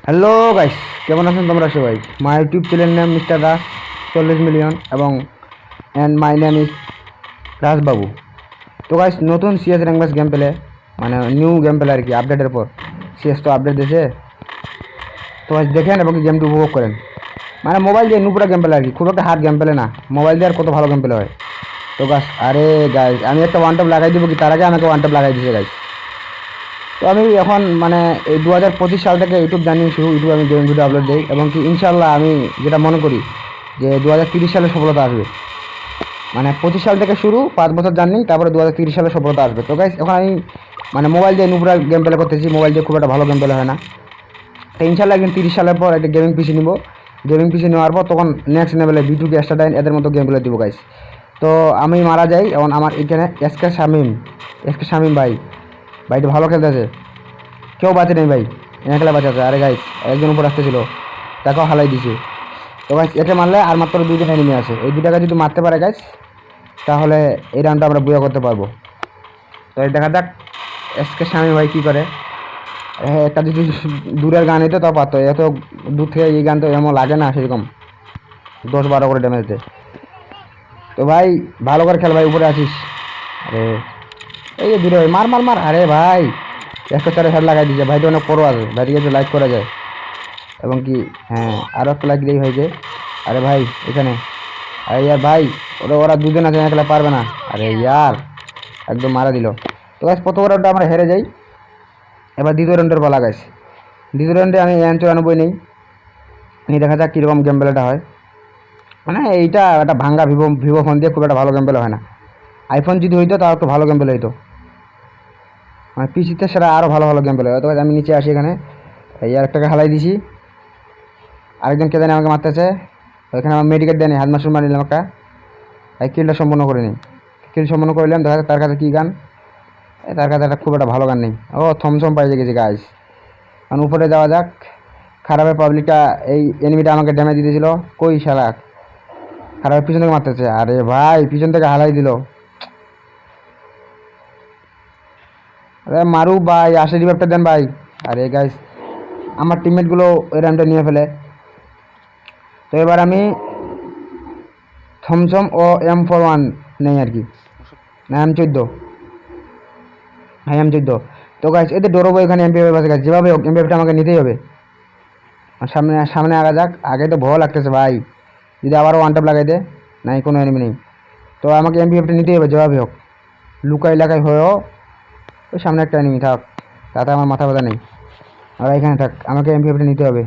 Hello guys, কেমন আছেন তোমরা সবাই? My YouTube channel name mister Das 40 million এবং মাই নেম ইজ রাজবাবু। তো গাইস, নতুন সিএস র্যাঙ্ক ম্যাচ গেম পেলে মানে নিউ গেম পেলে আর কি, আপডেটের পর সিএস তো আপডেট দিয়েছে। তো গাইস দেখেন এবং গেমটি উপভোগ করেন। মানে মোবাইল দিয়ে নুপুরা গেম পেলে আর কি, খুব একটা হার্ড গেম পেলে না, মোবাইল দিয়ে আর কত ভালো গেম পেলে হয়। তো গাইস, আরে গাইস আমি একটা ওয়ান টপ লাগাই দিব কি, তার আগে আমাকে ওয়ান টপ লাগাই দিয়েছে গাইস। তো আমি এখন মানে এই 2025 সাল থেকে ইউটিউব জার্নি শুরু, ইউটিউব আমি গেম ভিডিও আপলোড দিই এবং কি ইনশাল্লাহ আমি যেটা মনে করি যে 2030 সালে সফলতা আসবে। মানে 25 সাল থেকে শুরু, 5 বছর জার্নি, তারপরে 2030 সালে সফলতা আসবে। তো গাইস এখন আমি মানে মোবাইল দিয়ে নুপুরা গেম প্লে করতেছি, মোবাইল দিয়ে খুব একটা ভালো গেম প্লে হয় না। তো ইনশাল্লাহ একদিন 30 সালের পর একটা গেমিং পিসি নিব। গেমিং পিসি নেওয়ার পর তখন নেক্সট লেভেলে বিটুকে এক্সট্রা এদের মতো গেম প্লে দিব গাইস। তো আমি মারা যাই এখন, আমার এখানে এসকে শামিম ভাই, ভাইটি ভালো খেলতেছে, কেউ বাঁচে নেই ভাই, একলা বাঁচা আছে। আরে গাইস একজন উপর আসতেছিল, তাকেও হালাই দিছে। তো গাইস একে মারলে আর মাত্র 2 জন এনিমি আছে, এই দুটাকে যদি মারতে পারে গাইস তাহলে এই রাউন্ডটা আমরা বুয়া করতে পারবো। তো এই দেখা যাক এসকে স্বামী ভাই কী করে। হ্যাঁ, একটা যদি দূরের গান হইতো তাও পারতো, এত দূর থেকে এই গান তো এমন লাগে না সেরকম 10-12 করে ড্যামেজ দেয়। তো ভাই ভালো করে খেল ভাই, উপরে আছিস। আরে এই যে দূরে ভাই, মার মার মার। আরে ভাই 104 হেড লাগাই দিয়েছে, ভাইটা অনেক পরো আছে, ভাইটিকে একটু লাইক করা যায় এবং কি হ্যাঁ আরও একটা লাইক দিয়েই হয়েছে। আরে ভাই এখানে, আরে ইয়ার ভাই, ওরা ওরা দুজন আছে, একলা পারবে না। আরে ইয়ার একদম মারা দিল। তো গাছ প্রথম রাউন্ডটা আমরা হেরে যাই। এবার দ্বিতীয় রাউন্ডের পালা গাছ। দ্বিতীয় রাউন্ডে আমি M94 নেই, নিয়ে দেখা যাক কীরকম গেম প্লেটা হয়। মানে এইটা একটা ভাঙ্গা ভিভো ভিভো ফোন দিয়ে খুব একটা ভালো গেম প্লে হয় না। আইফোন যদি হইতো তাও একটু ভালো গেম প্লে হইতো, মানে পিসিতে সেটা আরও ভালো ভালো গেম প্লে হয়। তো আমি নিচে আসি, এখানে এই আর একটাকে হালাই দিছি, আরেকজন কে জানি আমাকে মারতেছে। ওইখানে আমার মেডিকেট দেয়নি, হাত মাসুর মারি নিলাম একটা, এই কিলটা সম্পূর্ণ করে নিই। কিল সম্পূর্ণ করলাম, দেখা যাক তার কাছে কী গান। তার কাছে একটা খুব একটা ভালো গান নেই। ও থমসম পাইছে গেছে গাইস। কারণ উপরে যাওয়া যাক। খারাপের পাবলিকটা এই এনিমিটা আমাকে ড্যামেজ দিয়েছিল, কই শালা খারাপের পিছন থেকে মারতেছে। আরে ভাই পিছন থেকে হালাই দিল। আরে মারু ভাই, আসে রিভাইভটা দেন ভাই। আরে গাইস আমার টিমমেটগুলো ওই রাউন্ডটা নিয়ে ফেলে। তো এবার আমি থমসম ও M41 নেই আর কি, না M14, হ্যাঁ M14। তো গাইস এতে ডরবো, এখানে MP5 আছে গাইস, যেভাবে হোক MP5টা আমাকে নিতেই হবে। আর সামনে সামনে আগা যাক, আগে তো ভয় লাগতেছে ভাই, যদি আবারও ওয়ান টপ লাগাই দে। নাই কোনো এনিমি নেই, তো আমাকে MP5টা নিতেই হবে যেভাবে হোক, লুকাই এলাকায় হয়েও। ওই সামনে একটা এনিমি থাক, তাতে আমার মাথা ব্যথা নেই, আর এখানে থাক, আমাকে MP5টা নিতে হবে।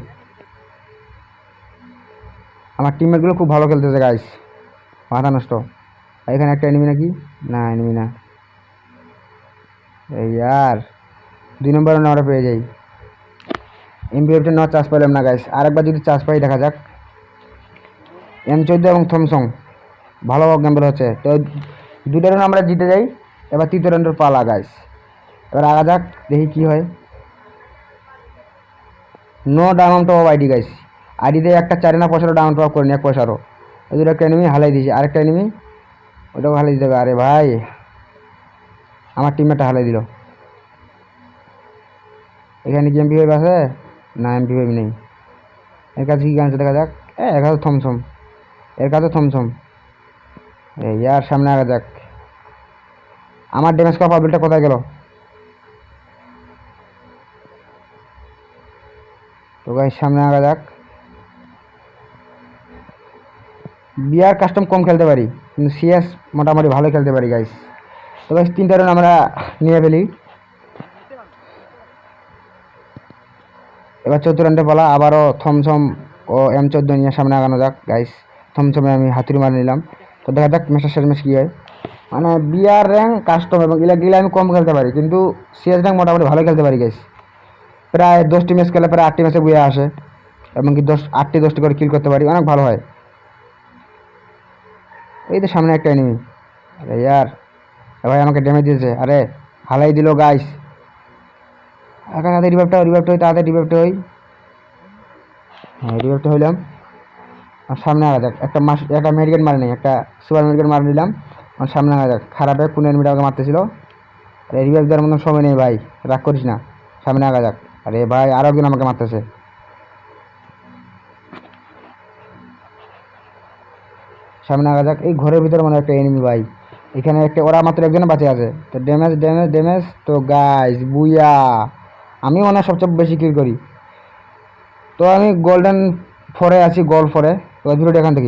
আমার টিমমেটগুলো খুব ভালো খেলতেছে গাইস, মাথা নষ্ট। এখানে একটা এনিমি নাকি, না এনিমি না। এই আর 2 নম্বর রাউন্ডে আমরা পেয়ে যাই। MP5টা নেওয়ার চান্স পাইলাম না গাইস, আরেকবার যদি চান্স পাই দেখা যাক। M14 এবং থমসং ভালো গেমবেল হচ্ছে। তো 2টা রাউন্ড আমরা জিতে যাই। এবার 3য় রাউন্ডের পালা গাইস, এবার আগা যাক, দেখি কি হয়। No diamond top ID guys, আইডিতে একটা 4 না 5 ডায়মন্ড টপ করিনি, 1 পয়সারও। ওই দুটো একটা এনিমি হালাই দিয়েছে, আরেকটা এনিমি ওটাও হালাই দিতে হবে। আরে ভাই আমার টিমমেটটা হালাই দিল। এখানে কি MP5 আছে, না MP5 নেই। এর কাছে কি গান আছে দেখা যাক। এর কাছে থমসম, এর কাছে থমসম। এই ইয়ার সামনে আগা যাক। আমার ড্যামেজ করা পাবলিকটা কোথায় গেল? তো গাইস সামনে আগা যাক। বিআর কাস্টম কম খেলতে পারি, কিন্তু সিএস মোটামুটি ভালো খেলতে পারি গাইস। তো গাইস 3টা রাউন্ড আমরা নিয়ে ফেলি। এবার 4র্থ রাউন্ডে বলা, আবারও থমসম ও M14 নিয়ে সামনে আগানো যাক গাইস। থমসমে আমি হাতুড়ি মারি নিলাম। তো দেখা যাক ম্যাচের শেষ ম্যাচ কী হয়। মানে বিআর র্যাঙ্ক কাস্টম এবং গিলা আমি কম খেলতে পারি, কিন্তু সিএস র্যাঙ্ক মোটামুটি ভালো খেলতে পারি গাইস। প্রায় 10টি ম্যাচ খেলে প্রায় 8টি ম্যাচে বুয়ে আসে, এমনকি 8টি 10টি করে কিল করতে পারি, অনেক ভালো হয়। এই তো সামনে একটা এনিমি। আরে ইয়ার ভাই আমাকে ড্যামেজ দিয়েছে, আরে হালাই দিল গাইস। একা তাদের রিভাইভটা হই, তাদের রিভাইভটা হই। হ্যাঁ রিভাইভটা হইলাম। আর সামনে আগা যাক, একটা মেডিকেট মারি নেই, একটা সুপার মেডিকেট মারি নিলাম। আর সামনে আগা যাক, খারাপে কোন এনিমিটা আমাকে মারতেছিল। রিভাইভ দেওয়ার মতো সময় নেই ভাই, রাগ করিস না, সামনে আগা যাক। আরে ভাই আরও একজন আমাকে মারতেছে, সামনে আগা যাক। এই ঘরের ভিতরে মানে একটা এনিমি ভাই, এখানে একটা, ওরা মাত্র একজনে বাঁচে আছে। তো ড্যামেজ ড্যামেজ ড্যামেজ। তো গাইস বুইয়া, আমি মনে হয় সবচেয়ে বেশি কিল করি। তো আমি গোল্ডেন 4-এ আছি, গোল্ড 4-এ। তো ভিডিওটা এখান থেকে